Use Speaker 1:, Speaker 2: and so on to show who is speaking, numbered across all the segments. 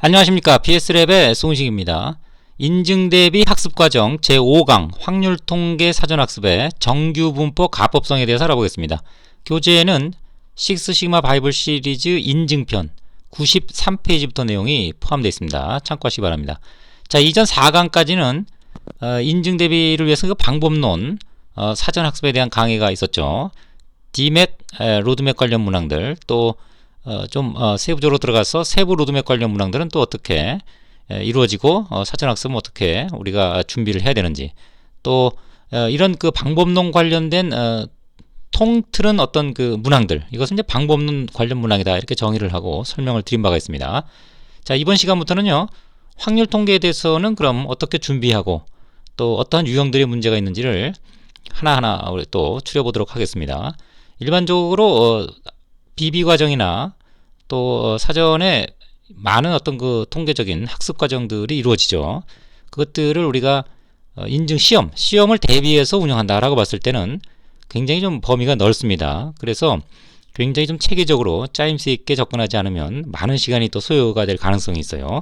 Speaker 1: 안녕하십니까. BS랩의 송식입니다. 인증대비 학습과정 제5강 확률통계 사전학습의 정규분포 가법성에 대해서 알아보겠습니다. 교재에는 식스시그마 바이블 시리즈 인증편 93페이지부터 내용이 포함되어 있습니다. 참고하시기 바랍니다. 자, 이전 4강까지는 인증대비를 위해서 그 방법론 사전학습에 대한 강의가 있었죠. DMAT, 로드맵 관련 문항들, 또 세부적으로 들어가서 세부 로드맵 관련 문항들은 또 어떻게 이루어지고 사전학습은 어떻게 우리가 준비를 해야 되는지, 또 이런 그 방법론 관련된 통틀은 어떤 그 문항들, 이것은 이제 방법론 관련 문항이다, 이렇게 정의를 하고 설명을 드린 바가 있습니다. 자, 이번 시간부터는요, 확률 통계에 대해서는 그럼 어떻게 준비하고 또 어떠한 유형들의 문제가 있는지를 하나하나 우리 또 추려보도록 하겠습니다. 일반적으로 비비과정이나 또 사전에 많은 어떤 그 통계적인 학습 과정들이 이루어지죠. 그것들을 우리가 인증 시험을 대비해서 운영한다라고 봤을 때는 굉장히 좀 범위가 넓습니다. 그래서 굉장히 좀 체계적으로 짜임새 있게 접근하지 않으면 많은 시간이 또 소요가 될 가능성이 있어요.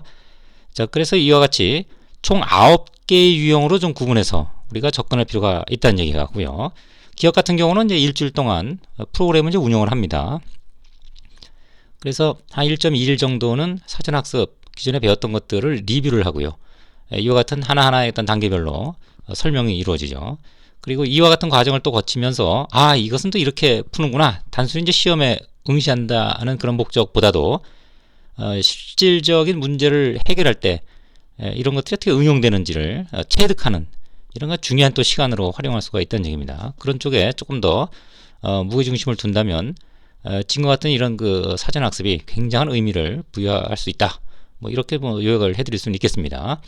Speaker 1: 자, 그래서 이와 같이 총 9개의 유형으로 좀 구분해서 우리가 접근할 필요가 있다는 얘기가고요. 기업 같은 경우는 이제 일주일 동안 프로그램을 이제 운영을 합니다. 그래서 한 1.2일 정도는 사전학습 기존에 배웠던 것들을 리뷰를 하고요. 이와 같은 하나하나의 어떤 단계별로 설명이 이루어지죠. 그리고 이와 같은 과정을 또 거치면서 이것은 또 이렇게 푸는구나, 단순히 이제 시험에 응시한다는 그런 목적보다도 실질적인 문제를 해결할 때 이런 것들이 어떻게 응용되는지를 체득하는 이런 거 중요한 또 시간으로 활용할 수가 있다는 얘기입니다. 그런 쪽에 조금 더 무게중심을 둔다면 지금과 같은 이런 그 사전학습이 굉장한 의미를 부여할 수 있다, 이렇게 요약을 해드릴 수는 있겠습니다.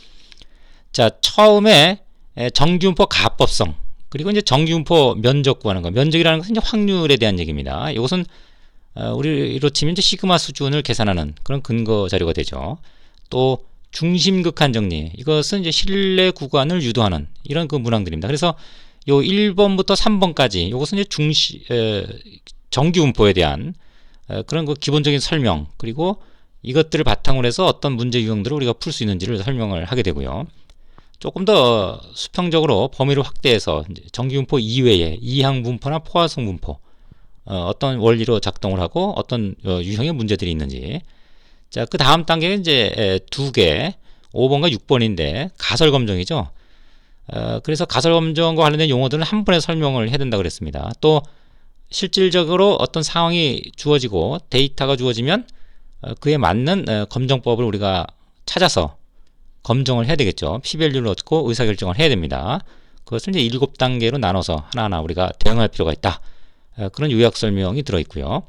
Speaker 1: 자, 처음에 정규분포 가법성, 그리고 이제 정규분포 면적 구하는 거. 면적이라는 것은 이제 확률에 대한 얘기입니다. 이것은 우리로 치면 이제 시그마 수준을 계산하는 그런 근거 자료가 되죠. 또 중심극한 정리, 이것은 이제 신뢰 구간을 유도하는 이런 그 문항들입니다. 그래서 요 1번부터 3번까지 이것은 이제 정규분포에 대한 그런 그 기본적인 설명, 그리고 이것들을 바탕으로 해서 어떤 문제 유형들을 우리가 풀 수 있는지를 설명을 하게 되고요. 조금 더 수평적으로 범위를 확대해서 정규분포 이외에 이항분포나 포화성 분포, 어떤 원리로 작동을 하고 어떤 유형의 문제들이 있는지. 자, 그 다음 단계는 이제 2개, 5번과 6번인데 가설검정이죠. 그래서 가설검정과 관련된 용어들은 한 번에 설명을 해야 된다고 그랬습니다. 또 실질적으로 어떤 상황이 주어지고 데이터가 주어지면 그에 맞는 검정법을 우리가 찾아서 검정을 해야 되겠죠. P-밸류를 얻고 의사결정을 해야 됩니다. 그것을 이제 7단계로 나눠서 하나하나 우리가 대응할 필요가 있다, 그런 요약 설명이 들어있고요.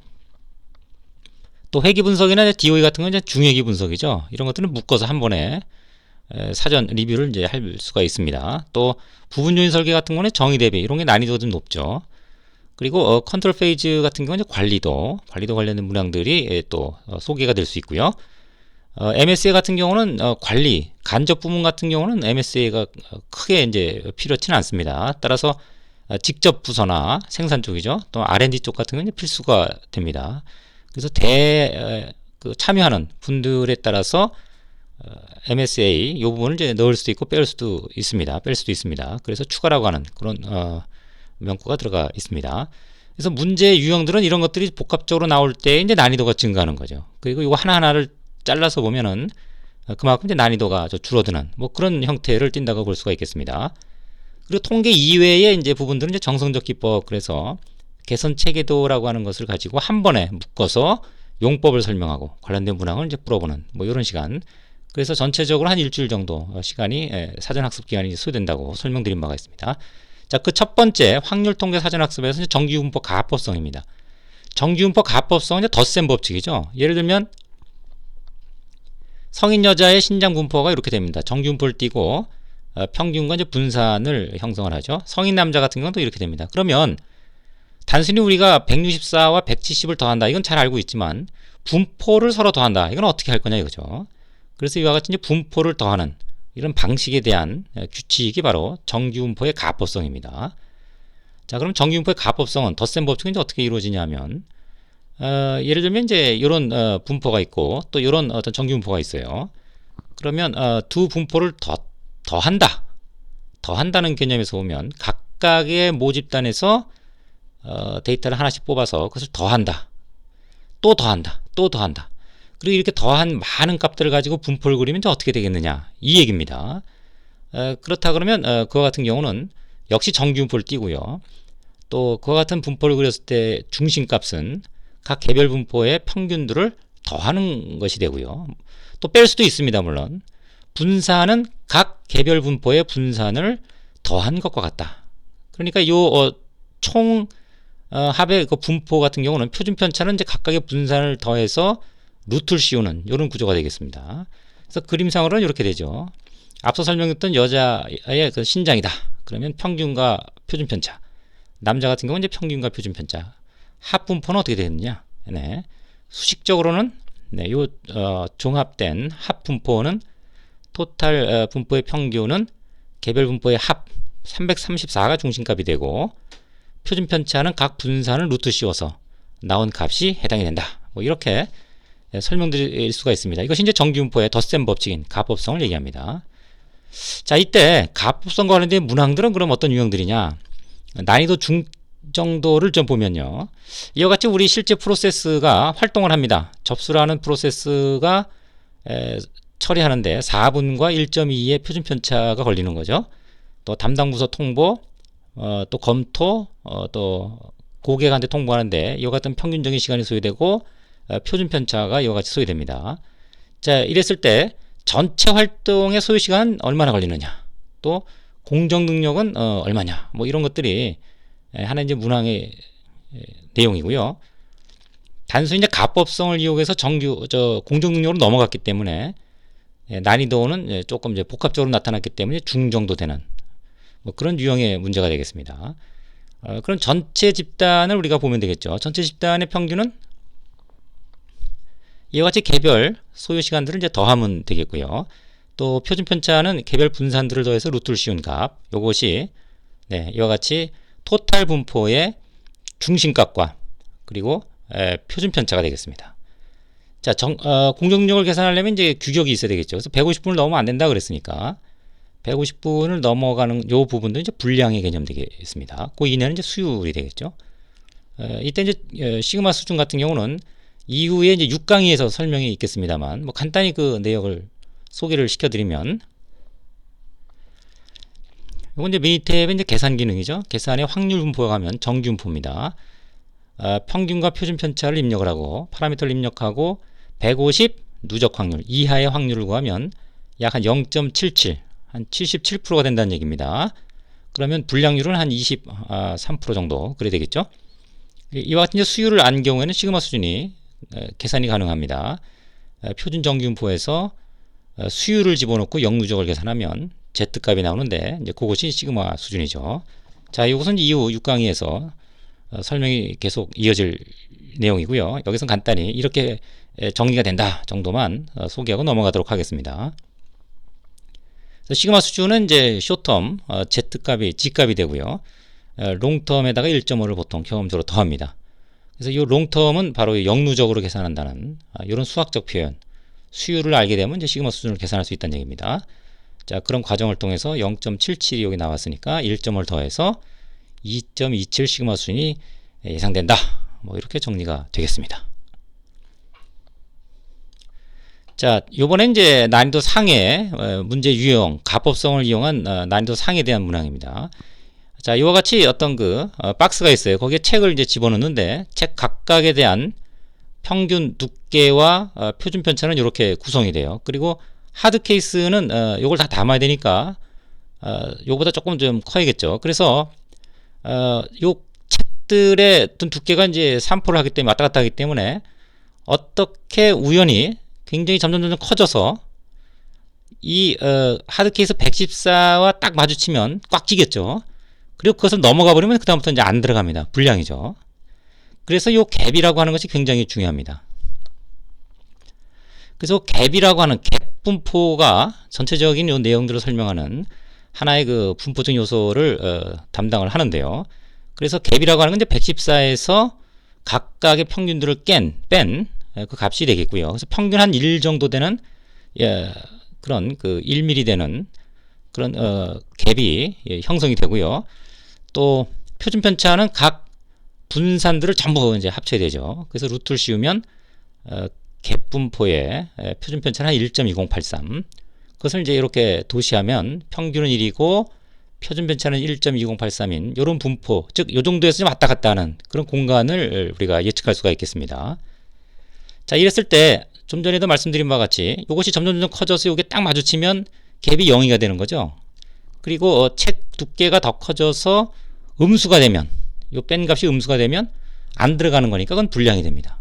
Speaker 1: 또 회귀 분석이나 DOE 같은 건 이제 중회귀 분석이죠. 이런 것들은 묶어서 한 번에 사전 리뷰를 이제 할 수가 있습니다. 또 부분 요인 설계 같은 거는 정의 대비, 이런 게 난이도가 좀 높죠. 그리고 컨트롤 페이지 같은 경우는 이제 관리도 관련된 문항들이 또 소개가 될 수 있고요. MSA 같은 경우는 관리, 간접 부문 같은 경우는 MSA가 크게 이제 필요치는 않습니다. 따라서 직접 부서나 생산 쪽이죠. 또 R&D 쪽 같은 경우는 필수가 됩니다. 그래서 참여하는 분들에 따라서 MSA 이 부분을 이제 넣을 수도 있고 뺄 수도 있습니다. 그래서 추가라고 하는 그런 명구가 들어가 있습니다. 그래서 문제 유형들은 이런 것들이 복합적으로 나올 때 이제 난이도가 증가하는 거죠. 그리고 이거 하나하나를 잘라서 보면은 그만큼 이제 난이도가 줄어드는 그런 형태를 띈다고 볼 수가 있겠습니다. 그리고 통계 이외의 이제 부분들은 이제 정성적 기법, 그래서 개선 체계도라고 하는 것을 가지고 한 번에 묶어서 용법을 설명하고 관련된 문항을 이제 풀어보는 이런 시간. 그래서 전체적으로 한 일주일 정도 시간이 사전학습 기간이 소요된다고 설명드린 바가 있습니다. 자, 그 첫 번째 확률 통계 사전학습에서 정규분포 가법성입니다. 정규분포 가법성은 이제 덧셈 법칙이죠. 예를 들면 성인 여자의 신장 분포가 이렇게 됩니다. 정규분포를 띄고 평균과 이제 분산을 형성을 하죠. 성인 남자 같은 경우도 이렇게 됩니다. 그러면 단순히 우리가 164와 170을 더한다, 이건 잘 알고 있지만 분포를 서로 더한다, 이건 어떻게 할 거냐 이거죠. 그래서 이와 같이 이제 분포를 더하는 이런 방식에 대한 규칙이 바로 정규분포의 가법성입니다. 자, 그럼 정규분포의 가법성은 덧셈 법칙은 이제 어떻게 이루어지냐면 예를 들면 이제 이런 분포가 있고 또 이런 어떤 정규 분포가 있어요. 그러면 두 분포를 더한다는 개념에서 보면 각각의 모집단에서 데이터를 하나씩 뽑아서 그것을 더한다, 또 더한다, 또 더한다. 그리고 이렇게 더한 많은 값들을 가지고 분포를 그리면 이제 어떻게 되겠느냐, 이 얘기입니다. 그렇다 그러면 그와 같은 경우는 역시 정규 분포를 띄고요. 또 그와 같은 분포를 그렸을 때 중심값은 각 개별 분포의 평균들을 더하는 것이 되고요. 또 뺄 수도 있습니다. 물론 분산은 각 개별 분포의 분산을 더한 것과 같다. 그러니까 총 합의 그 분포 같은 경우는 표준 편차는 이제 각각의 분산을 더해서 루트를 씌우는 이런 구조가 되겠습니다. 그래서 그림상으로는 이렇게 되죠. 앞서 설명했던 여자의 그 신장이다. 그러면 평균과 표준 편차. 남자 같은 경우는 이제 평균과 표준 편차. 합 분포는 어떻게 되느냐? 네. 수식적으로는 네, 종합된 합 분포는 토탈 분포의 평균은 개별 분포의 합 334가 중심값이 되고 표준 편차는 각 분산을 루트 씌워서 나온 값이 해당이 된다. 뭐 이렇게 설명드릴 수가 있습니다. 이것이 이제 정규 분포의 덧셈 법칙인 가법성을 얘기합니다. 자, 이때 가법성과 관련된 문항들은 그럼 어떤 유형들이냐? 난이도 중 정도를 좀 보면요. 이와 같이 우리 실제 프로세스가 활동을 합니다. 접수라는 프로세스가 처리하는데 4분과 1.2의 표준 편차가 걸리는 거죠. 또 담당 부서 통보, 또 검토, 또 고객한테 통보하는데 이와 같은 평균적인 시간이 소요되고 표준 편차가 이와 같이 소요됩니다. 자, 이랬을 때 전체 활동의 소요 시간은 얼마나 걸리느냐, 또 공정 능력은 얼마냐, 뭐 이런 것들이 하나 이제 문항의 내용이고요. 단순히 이제 가법성을 이용해서 공정 능력으로 넘어갔기 때문에 난이도는 조금 이제 복합적으로 나타났기 때문에 중정도 되는 뭐 그런 유형의 문제가 되겠습니다. 그럼 전체 집단을 우리가 보면 되겠죠. 전체 집단의 평균은 이와 같이 개별 소요 시간들을 이제 더하면 되겠고요. 또 표준 편차는 개별 분산들을 더해서 루트를 씌운 값, 요것이 이와 같이 토탈 분포의 중심값과 그리고 표준 편차가 되겠습니다. 자, 공정력을 계산하려면 이제 규격이 있어야 되겠죠. 그래서 150분을 넘으면 안 된다 그랬으니까 150분을 넘어가는 요 부분도 이제 분량의 개념 되겠습니다. 그 이내는 이제 수율이 되겠죠. 이때 이제 시그마 수준 같은 경우는 이후에 이제 6강의에서 설명이 있겠습니다만 뭐 간단히 그 내역을 소개를 시켜드리면, 이건 이제 밑에 이제 계산 기능이죠. 계산의 확률 분포가 가면 정규 분포입니다. 평균과 표준 편차를 입력을 하고 파라미터를 입력하고 150 누적 확률 이하의 확률을 구하면 약 한 0.77, 한 77%가 된다는 얘기입니다. 그러면 불량률은 한 23% 정도 그래 되겠죠. 이와 같은 수율을 안 경우에는 시그마 수준이 계산이 가능합니다. 표준 정규 분포에서 수율을 집어넣고 역누적을 계산하면 Z값이 나오는데 이제 그것이 시그마 수준이죠. 자, 이것은 이후 6강의에서 설명이 계속 이어질 내용이고요. 여기서 간단히 이렇게 정리가 된다 정도만 소개하고 넘어가도록 하겠습니다. 시그마 수준은 이제 쇼텀 Z값이 G값이 되고요. 롱텀에다가 1.5를 보통 경험적으로 더합니다. 그래서 이 롱텀은 바로 역누적으로 계산한다는 이런 수학적 표현, 수율을 알게 되면 이제 시그마 수준을 계산할 수 있다는 얘기입니다. 자, 그런 과정을 통해서 0.77이 여기 나왔으니까 1점을 더해서 2.27 시그마 수준이 예상된다. 뭐 이렇게 정리가 되겠습니다. 자, 요번엔 이제 난이도 상해 문제 유형, 가법성을 이용한 난이도 상에 대한 문항입니다. 자, 이와 같이 어떤 박스가 있어요. 거기에 책을 이제 집어넣는데 책 각각에 대한 평균 두께와 표준 편차는 이렇게 구성이 돼요. 그리고 하드 케이스는 요걸 다 담아야 되니까 요거보다 조금 좀 커야겠죠. 그래서 요 책들의 어떤 두께가 이제 3%를 하기 때문에 왔다 갔다 하기 때문에 어떻게 우연히 굉장히 점점 커져서 이 하드 케이스 114와 딱 마주치면 꽉 끼겠죠. 그리고 그것을 넘어가 버리면 그다음부터 이제 안 들어갑니다. 불량이죠. 그래서 요 갭이라고 하는 것이 굉장히 중요합니다. 그래서 갭이라고 하는 갭 분포가 전체적인 요 내용들을 설명하는 하나의 그 분포적 요소를 담당을 하는데요. 그래서 갭이라고 하는 건 이제 114에서 각각의 평균들을 뺀 그 값이 되겠고요. 그래서 평균 한 1 정도 되는 그런 그 1mm 되는 그런 갭이 형성이 되고요. 또 표준 편차는 각 분산들을 전부 이제 합쳐야 되죠. 그래서 루트를 씌우면 갭 분포의 표준 편차는 1.2083. 그것을 이제 이렇게 도시하면 평균은 1이고 표준 편차는 1.2083인 이런 분포, 즉 이 정도에서 좀 왔다 갔다 하는 그런 공간을 우리가 예측할 수가 있겠습니다. 자, 이랬을 때 좀 전에도 말씀드린 바와 같이 이것이 점점 커져서 이게 딱 마주치면 갭이 0이가 되는 거죠. 그리고 책 두께가 더 커져서 음수가 되면, 이 뺀 값이 음수가 되면 안 들어가는 거니까 그건 불량이 됩니다.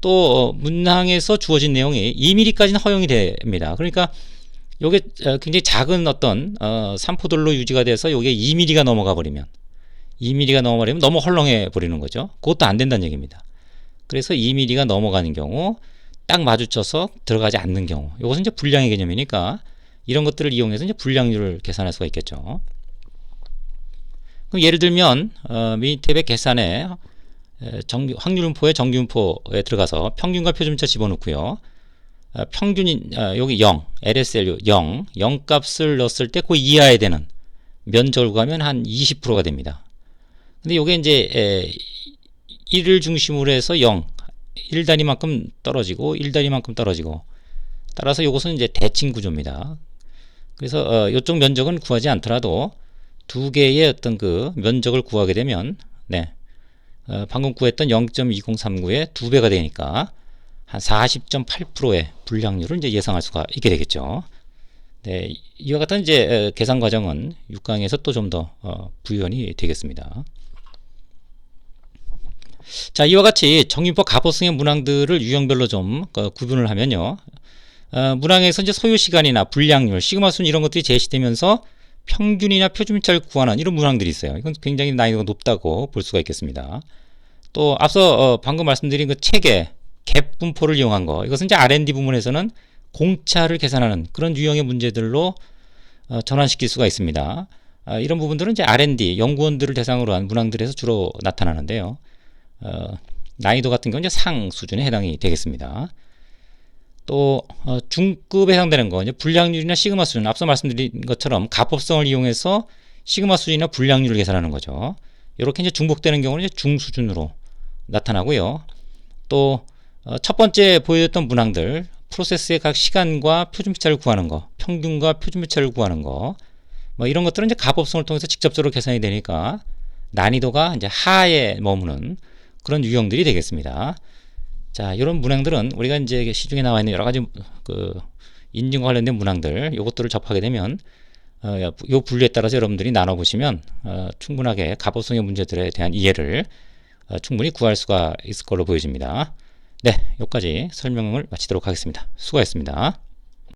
Speaker 1: 또 문항에서 주어진 내용이 2mm까지는 허용이 됩니다. 그러니까 요게 굉장히 작은 어떤 산포들로 유지가 돼서 요게 2mm가 넘어가 버리면, 2mm가 넘어버리면 너무 헐렁해 버리는 거죠. 그것도 안 된다는 얘기입니다. 그래서 2mm가 넘어가는 경우, 딱 마주쳐서 들어가지 않는 경우, 이것은 이제 불량의 개념이니까 이런 것들을 이용해서 이제 불량률을 계산할 수가 있겠죠. 그럼 예를 들면 미니 탭의 계산에 확률분포의 정규분포에 들어가서 평균과 표준차 집어넣고요. 평균이 여기 0, LSL 0 값을 넣었을 때 그 이하에 되는 면적을 구하면 한 20%가 됩니다. 근데 요게 이제 1을 중심으로 해서 0, 1단위만큼 떨어지고 1단위만큼 떨어지고, 따라서 요것은 이제 대칭 구조입니다. 그래서 이쪽 면적은 구하지 않더라도 두 개의 어떤 그 면적을 구하게 되면 방금 구했던 0.2039의 2배가 되니까 한 40.8%의 불량률을 이제 예상할 수가 있게 되겠죠. 네, 이와 같은 이제 계산 과정은 6강에서 또 좀 더 부연이 되겠습니다. 자, 이와 같이 정규분포 가보성의 문항들을 유형별로 좀 구분을 하면요. 문항에서 이제 소요 시간이나 불량률, 시그마 순 이런 것들이 제시되면서 평균이나 표준차를 구하는 이런 문항들이 있어요. 이건 굉장히 난이도가 높다고 볼 수가 있겠습니다. 또 앞서 방금 말씀드린 그 책의 갭 분포를 이용한 거, 이것은 이제 R&D 부문에서는 공차를 계산하는 그런 유형의 문제들로 전환시킬 수가 있습니다. 이런 부분들은 이제 R&D 연구원들을 대상으로 한 문항들에서 주로 나타나는데요. 난이도 같은 경우는 이제 상 수준에 해당이 되겠습니다. 또 중급에 해당되는 거, 이제 불량률이나 시그마 수준, 앞서 말씀드린 것처럼 가법성을 이용해서 시그마 수준이나 불량률을 계산하는 거죠. 이렇게 이제 중복되는 경우는 이제 중수준으로 나타나고요. 또 첫 번째 보여줬던 문항들, 프로세스의 각 시간과 표준편차를 구하는 거, 평균과 표준편차를 구하는 거, 뭐 이런 것들은 이제 가법성을 통해서 직접적으로 계산이 되니까 난이도가 이제 하에 머무는 그런 유형들이 되겠습니다. 자, 이런 문항들은 우리가 이제 시중에 나와 있는 여러 가지 그 인증과 관련된 문항들, 요것들을 접하게 되면 요 분류에 따라서 여러분들이 나눠보시면 충분하게 가법성의 문제들에 대한 이해를 충분히 구할 수가 있을 걸로 보여집니다. 네, 여기까지 설명을 마치도록 하겠습니다. 수고하셨습니다.